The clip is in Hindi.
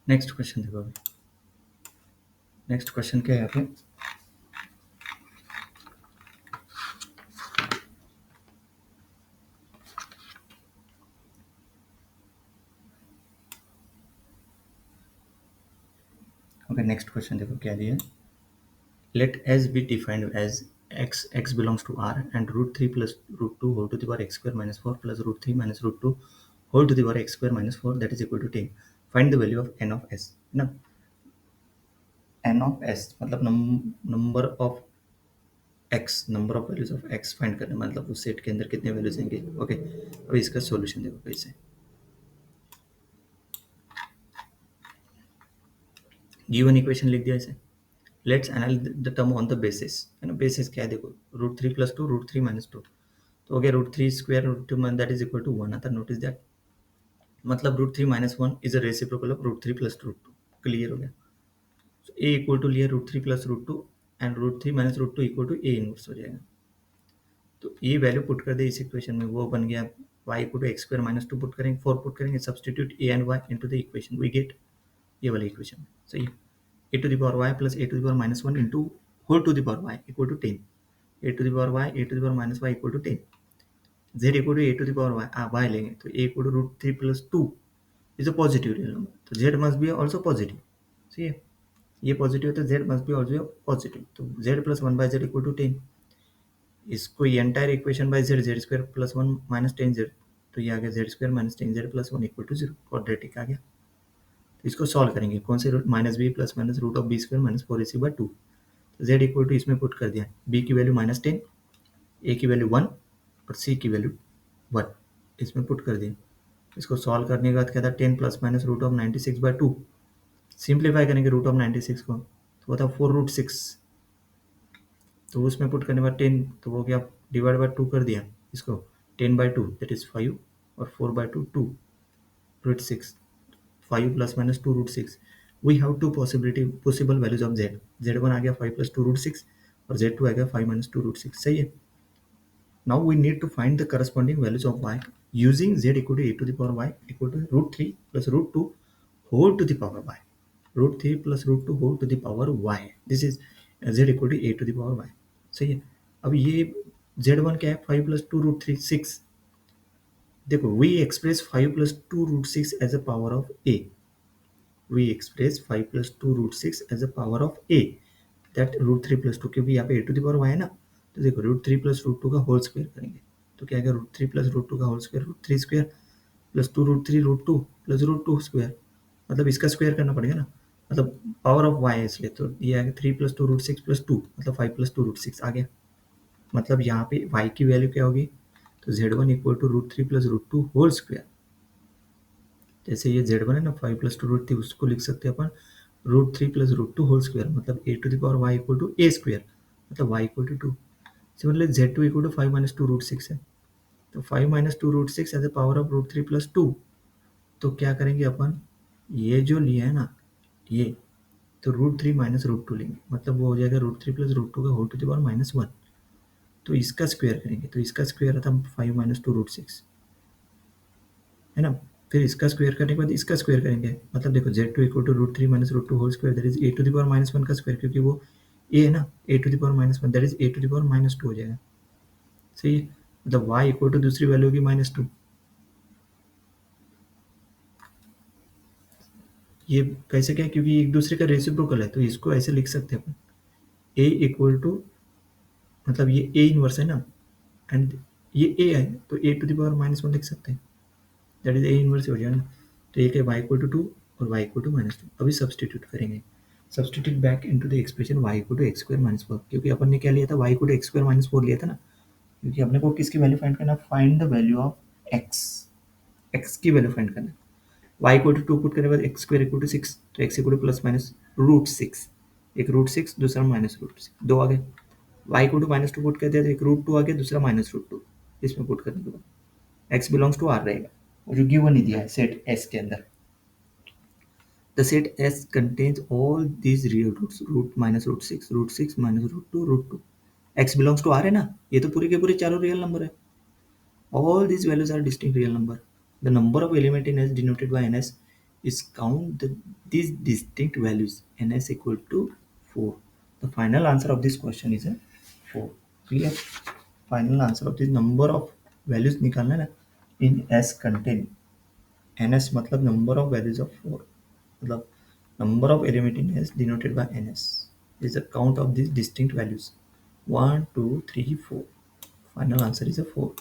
नेक्स्ट क्वेश्चन देखो अभी। नेक्स्ट क्वेश्चन क्या है यहाँ पे? ओके, नेक्स्ट क्वेश्चन देखो क्या दिया है। Let S be defined as x belongs to R and root 3 plus root 2 whole to the power x square minus 4 plus root 3 minus root 2 whole to the power x square minus 4 that is equal to 10. Find the value of n of S. है ना, n of S मतलब number of x, number of values of x find करना, मतलब उस सेट के अंदर कितने वैल्यूज होंगे। ओके, अब इसका सॉल्यूशन देखो कैसे। गिवन इक्वेशन लिख दिया इसे। Let's analyse the term on the basis, है ना। बेसिस क्या है देखो, रूट 3 प्लस 2 रूट 3 माइनस 2, तो हो गया root 3 square root 2 that is equal to 1 आता। नोटिस दैट मतलब root 3 minus 1 is a reciprocal of root 3 plus root 2। Clear हो गया। तो ए इक्वल टू लिया root 3 plus root 2 and root 3 minus root 2 equal to A inverse हो जाएगा। तो ये वैल्यू पुट कर दे इस इक्वेशन में, वो बन गया y equal to x square minus 2 put करेंगे, 4 पुट करेंगे, substitute a and y into the equation, we get ये वाली इक्वेशन। सही है। A to the power y plus a to the power minus 1 into whole to the power y equal to 10। A to the power y a to the power minus y equal to 10। z equal to a to the power y लेंगे तो ए equal to root 3 plus 2 is a positive real number, तो z must be also positive. सही है, ये पॉजिटिव है तो z must be also positive, तो z plus 1 by z equal to 10। इसको ये entire equation by z, z square plus 1 minus 10 z, तो ये आ गया z square minus 10 z plus 1 equal to 0, quadratic आ गया। तो इसको सॉल्व करेंगे, कौन से root, minus B plus minus root of B square minus 4ac by 2। तो z इक्वल टू इसमें पुट कर दिया, b की वैल्यू माइनस 10, a की वैल्यू 1 और c की वैल्यू 1 इसमें पुट कर दिया। इसको सॉल्व करने के बाद क्या था, 10 plus minus root of 96 by 2, simplify करेंगे रूट ऑफ 96 को तो होता 4 रूट 6, तो उसमें पुट करने के बाद 10 तो हो गया, डिवाइड बाई 2 कर दिया इसको, 10 बाई 2 दैट इज 5 और 4 by 2 2 root 6, 5 plus minus 2 root 6। We have two possible values of z, z1 आ गया 5 प्लस 2 रूट 6 और z2 आ गया 5 माइनस 2 रूट 6। सही है। Now we need to find the corresponding values of y using z equal to a to the power y equal to root 3 plus root 2 whole to the power y. Root 3 plus root 2 whole to the power y. This is z equal to a to the power y. सही है। अब ये z1 क्या है, 5 plus 2 root 3 6। देखो we express 5 plus 2 root 6 as a power of a. We express 5 plus 2 root 6 as a power of a. That root 3 plus 2, क्योंकि यहाँ पे a to the power y है ना, तो देखो रूट 3 प्लस रूट 2 का होल स्क्वायर करेंगे तो क्या आएगा, रूट 3 प्लस रूट 2 का whole square root 3 square plus 2 root 3 root 2 plus root 2 square, मतलब इसका स्क्वायर करना पड़ेगा ना, मतलब पावर ऑफ वाई है इसलिए, तो ये आएगा 3 प्लस 2 रूट 6 प्लस 2 मतलब 5 प्लस 2 रूट 6 आ गया। मतलब यहाँ पे वाई की वैल्यू क्या होगी, तो z1 equal to root 3 plus root 2 whole square. जैसे ये z1 है ना, 5 प्लस 2 रूट 3, उसको लिख सकते हैं अपन root 3 plus root 2 whole square, मतलब a to the power y equal to a square, मतलब y equal to 2। Similarly z2 equal to 5 minus 2 root 6 है, तो 5 minus 2 root 6 as a power of root 3 plus 2। तो क्या करेंगे अपन, ये जो लिया है ना ये, तो रूट 3 माइनस रूट 2 लेंगे, मतलब वो हो जाएगा रूट 3 प्लस रूट 2 का whole to the power minus 1। तो इसका स्क्वायर करेंगे, तो इसका स्क्वायर आता 5 माइनस 2 रूट 6, है ना। फिर इसका स्क्वायर करने के बाद इसका स्क्वायर करेंगे, मतलब देखो z2 equal to root 3 minus root 2 whole square that is a to the power minus 1 का स्क्वायर, क्योंकि वो ए है ना, a to the power minus 1 that is a to the power minus 2 हो जाएगा। सही है, मतलब y इक्वल टू दूसरी वैल्यू होगी माइनस 2। ये कैसे क्या है, क्योंकि एक दूसरे का रेसिप्रोकल है, तो इसको ऐसे लिख सकते हैं अपन, a इक्वल टू, मतलब ये a इनवर्स है ना, एंड ये a है तो a to the power minus 1 लिख सकते हैं, दैट इज a इनवर्स हो जाएगा ना। तो एक है y इक्वल टू 2 और y इक्वल टू माइनस 2। अभी सब्सटीट्यूट करेंगे, substitute back into the expression y equal to x square minus 4, क्योंकि अपन ने क्या लिया था, y equal to x square minus 4 लिया था ना, क्योंकि अपने को किसकी वैल्यू फाइंड करना, find the value of x, x की वैल्यू फाइंड करना। y इक्वल टू 2 पुट करने के बाद एक्स स्क्वायर इक्वल टू 6, तो x equal to plus minus root 6, एक रूट 6 दूसरा माइनस रूट 6, दो आ गए। y equal to minus 2 put कर दिया तो एक रूट 2 आ गया, दूसरा माइनस रूट 2, इसमें पुट करने के बाद x बिलोंग्स टू r रहेगा, और जो गिवन ही दिया है सेट S के अंदर। The set S contains all these real roots, root minus root 6 minus root 2 root 2। x belongs to r है ना, ये तो पूरे के पूरे चारों रियल नंबर है। All these values are distinct real number. The number of element in S denoted by ns is count these distinct values. Ns equal to 4. The final answer of this question is a 4. Clear? Final answer of this number of values निकालना है ना in S contain. ns मतलब number of values of 4. मतलब number of element in S denoted by ns is the count of these distinct values. 1, 2, 3, 4. Final answer is a 4.